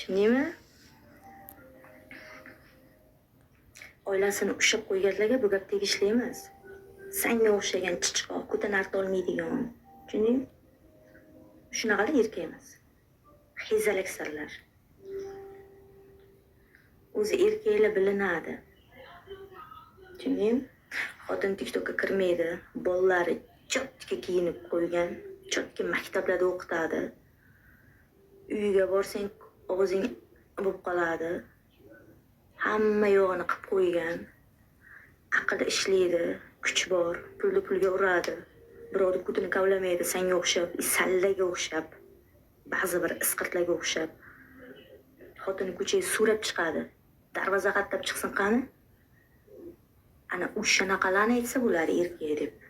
Tushundingmi? Oilasini ushlab qo'yganlarga bu gap tegishli emas. Senga o'xshagan chichqoq, ko'tan artolmaydigan. Tushundingmi? Shunaqalar erkak emas. Xezalaksarlar. O'zi erkaklar bilinadi. Tushundingmi? Xotin TikTokka kirmaydi, bolalari chotka kiyinib qo'ygan, chotka maktablarda o'qitadi. Uyiga borsang og'zing bo'lib qoladi. Hamma yo'g'ini qilib qo'ygan. Aqli ishlaydi, kuch bor, pulga uradi. Birovni ko'tini kavlamaydi, senga o'xshab, sallaga o'xshab, ba'zi bir isqirtlarga o'xshab. Xotini ko'chaga so'rab chiqadi. Darvoza qatlab chiqsin qani? Ana o'shanaqalarni aytsa bo'ladi erkak deb.